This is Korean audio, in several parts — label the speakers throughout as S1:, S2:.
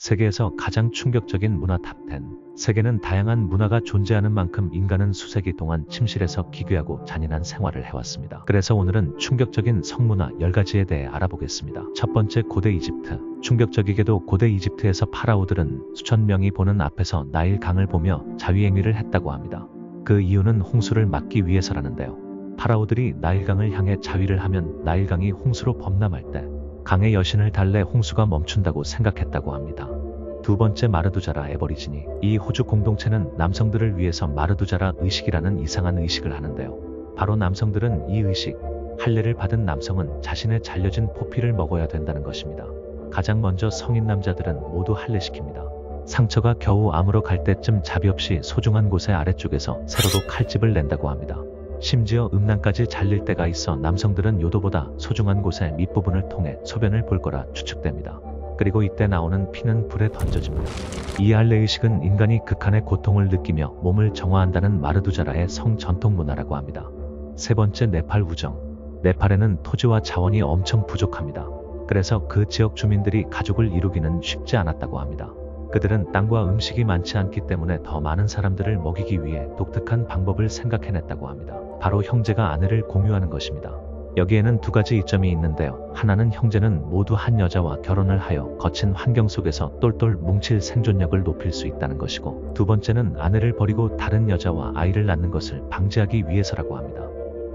S1: 세계에서 가장 충격적인 문화 탑10. 세계는 다양한 문화가 존재하는 만큼 인간은 수세기 동안 침실에서 기괴하고 잔인한 생활을 해왔습니다. 그래서 오늘은 충격적인 성문화 10가지에 대해 알아보겠습니다. 첫 번째, 고대 이집트. 충격적이게도 고대 이집트에서 파라오들은 수천 명이 보는 앞에서 나일 강을 보며 자위행위를 했다고 합니다. 그 이유는 홍수를 막기 위해서라는데요. 파라오들이 나일강을 향해 자위를 하면 나일강이 홍수로 범람할 때 강의 여신을 달래 홍수가 멈춘다고 생각했다고 합니다. 두 번째, 마르두자라 애버리지니. 이 호주 공동체는 남성들을 위해서 마르두자라 의식이라는 이상한 의식을 하는데요. 바로 남성들은 이 의식, 할례를 받은 남성은 자신의 잘려진 포피를 먹어야 된다는 것입니다. 가장 먼저 성인 남자들은 모두 할례시킵니다. 상처가 겨우 아물어 갈 때쯤 자비 없이 소중한 곳의 아래쪽에서 세로로 칼집을 낸다고 합니다. 심지어 음란까지 잘릴 때가 있어 남성들은 요도보다 소중한 곳의 밑부분을 통해 소변을 볼 거라 추측됩니다. 그리고 이때 나오는 피는 불에 던져집니다. 이 할례의식은 인간이 극한의 고통을 느끼며 몸을 정화한다는 마르두자라의 성 전통 문화라고 합니다. 세 번째, 네팔 우정. 네팔에는 토지와 자원이 엄청 부족합니다. 그래서 그 지역 주민들이 가족을 이루기는 쉽지 않았다고 합니다. 그들은 땅과 음식이 많지 않기 때문에 더 많은 사람들을 먹이기 위해 독특한 방법을 생각해냈다고 합니다. 바로 형제가 아내를 공유하는 것입니다. 여기에는 두 가지 이점이 있는데요. 하나는 형제는 모두 한 여자와 결혼을 하여 거친 환경 속에서 똘똘 뭉칠 생존력을 높일 수 있다는 것이고, 두 번째는 아내를 버리고 다른 여자와 아이를 낳는 것을 방지하기 위해서라고 합니다.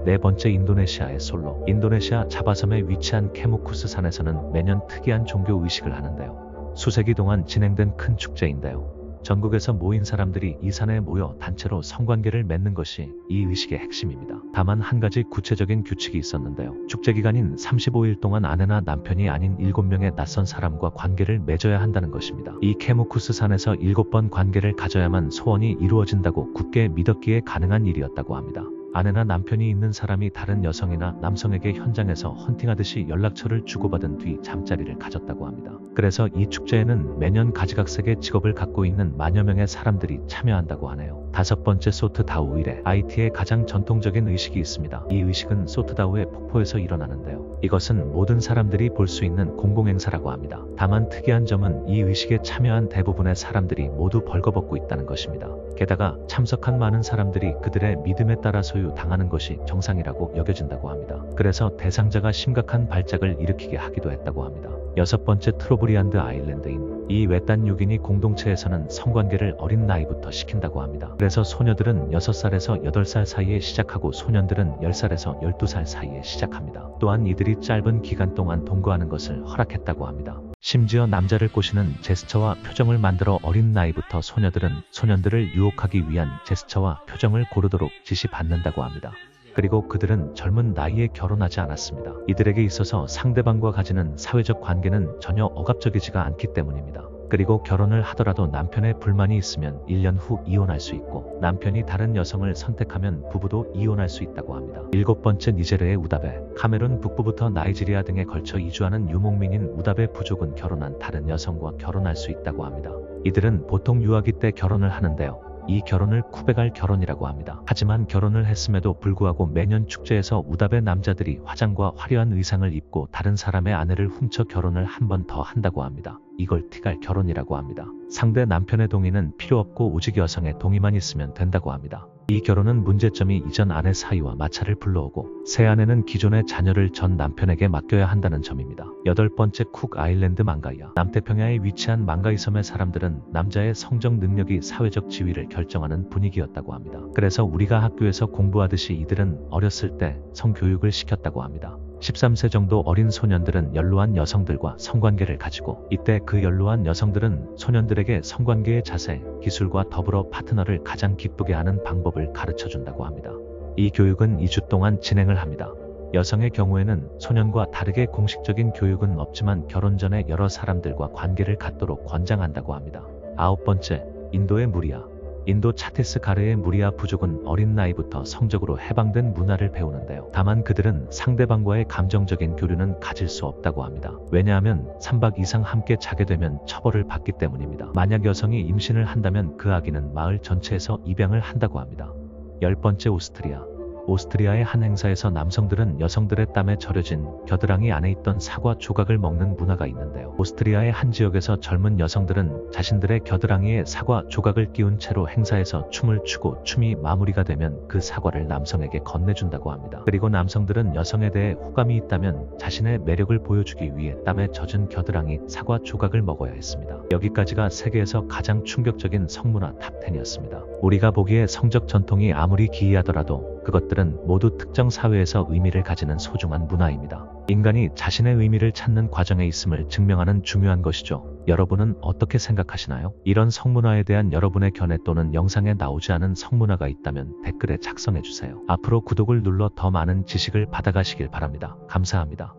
S1: 네 번째, 인도네시아의 솔로. 인도네시아 자바섬에 위치한 케무쿠스 산에서는 매년 특이한 종교 의식을 하는데요. 수세기 동안 진행된 큰 축제인데요. 전국에서 모인 사람들이 이 산에 모여 단체로 성관계를 맺는 것이 이 의식의 핵심입니다. 다만 한 가지 구체적인 규칙이 있었는데요. 축제 기간인 35일 동안 아내나 남편이 아닌 7명의 낯선 사람과 관계를 맺어야 한다는 것입니다. 이 케무쿠스 산에서 7번 관계를 가져야만 소원이 이루어진다고 굳게 믿었기에 가능한 일이었다고 합니다. 아내나 남편이 있는 사람이 다른 여성이나 남성에게 현장에서 헌팅하듯이 연락처를 주고받은 뒤 잠자리를 가졌다고 합니다. 그래서 이 축제에는 매년 가지각색의 직업을 갖고 있는 만여 명의 사람들이 참여한다고 하네요. 다섯 번째, 소트다우 이래. 아이티의 가장 전통적인 의식이 있습니다. 이 의식은 소트다우의 폭포에서 일어나는데요. 이것은 모든 사람들이 볼 수 있는 공공행사라고 합니다. 다만 특이한 점은 이 의식에 참여한 대부분의 사람들이 모두 벌거벗고 있다는 것입니다. 게다가 참석한 많은 사람들이 그들의 믿음에 따라 소유 당하는 것이 정상이라고 여겨진다고 합니다. 그래서 대상자가 심각한 발작을 일으키게 하기도 했다고 합니다. 여섯 번째, 트로브리안드 아일랜드인. 이 외딴 6인이 공동체에서는 성관계를 어린 나이부터 시킨다고 합니다. 그래서 소녀들은 6살에서 8살 사이에 시작하고 소년들은 10살에서 12살 사이에 시작합니다. 또한 이들이 짧은 기간 동안 동거하는 것을 허락했다고 합니다. 심지어 남자를 꼬시는 제스처와 표정을 만들어 어린 나이부터 소년들을 유혹하기 위한 제스처와 표정을 고르도록 지시받는다고 합니다. 그리고 그들은 젊은 나이에 결혼하지 않았습니다. 이들에게 있어서 상대방과 가지는 사회적 관계는 전혀 억압적이지가 않기 때문입니다. 그리고 결혼을 하더라도 남편의 불만이 있으면 1년 후 이혼할 수 있고, 남편이 다른 여성을 선택하면 부부도 이혼할 수 있다고 합니다. 일곱 번째, 니제르의 우다베. 카메룬 북부부터 나이지리아 등에 걸쳐 이주하는 유목민인 우다베 부족은 결혼한 다른 여성과 결혼할 수 있다고 합니다. 이들은 보통 유아기 때 결혼을 하는데요. 이 결혼을 쿠베갈 결혼이라고 합니다. 하지만 결혼을 했음에도 불구하고 매년 축제에서 우다베 남자들이 화장과 화려한 의상을 입고 다른 사람의 아내를 훔쳐 결혼을 한 번 더 한다고 합니다. 이걸 티갈 결혼이라고 합니다. 상대 남편의 동의는 필요 없고 오직 여성의 동의만 있으면 된다고 합니다. 이 결혼은 문제점이 이전 아내 사이와 마찰을 불러오고, 새 아내는 기존의 자녀를 전 남편에게 맡겨야 한다는 점입니다. 여덟 번째, 쿡 아일랜드 망가이아. 남태평야에 위치한 망가이 섬의 사람들은 남자의 성적 능력이 사회적 지위를 결정하는 분위기였다고 합니다. 그래서 우리가 학교에서 공부하듯이 이들은 어렸을 때 성교육을 시켰다고 합니다. 13세 정도 어린 소년들은 연로한 여성들과 성관계를 가지고, 이때 그 연로한 여성들은 소년들에게 성관계의 자세, 기술과 더불어 파트너를 가장 기쁘게 하는 방법을 가르쳐준다고 합니다. 이 교육은 2주 동안 진행을 합니다. 여성의 경우에는 소년과 다르게 공식적인 교육은 없지만 결혼 전에 여러 사람들과 관계를 갖도록 권장한다고 합니다. 아홉 번째, 인도의 무리아. 인도 차티스가르의 무리아 부족은 어린 나이부터 성적으로 해방된 문화를 배우는데요. 다만 그들은 상대방과의 감정적인 교류는 가질 수 없다고 합니다. 왜냐하면 3박 이상 함께 자게 되면 처벌을 받기 때문입니다. 만약 여성이 임신을 한다면 그 아기는 마을 전체에서 입양을 한다고 합니다. 열 번째, 오스트리아. 오스트리아의 한 행사에서 남성들은 여성들의 땀에 절여진 겨드랑이 안에 있던 사과 조각을 먹는 문화가 있는데요. 오스트리아의 한 지역에서 젊은 여성들은 자신들의 겨드랑이에 사과 조각을 끼운 채로 행사에서 춤을 추고 춤이 마무리가 되면 그 사과를 남성에게 건네준다고 합니다. 그리고 남성들은 여성에 대해 호감이 있다면 자신의 매력을 보여주기 위해 땀에 젖은 겨드랑이 사과 조각을 먹어야 했습니다. 여기까지가 세계에서 가장 충격적인 성문화 탑10이었습니다. 우리가 보기에 성적 전통이 아무리 기이하더라도 그것들은 모두 특정 사회에서 의미를 가지는 소중한 문화입니다. 인간이 자신의 의미를 찾는 과정에 있음을 증명하는 중요한 것이죠. 여러분은 어떻게 생각하시나요? 이런 성문화에 대한 여러분의 견해 또는 영상에 나오지 않은 성문화가 있다면 댓글에 작성해주세요. 앞으로 구독을 눌러 더 많은 지식을 받아가시길 바랍니다. 감사합니다.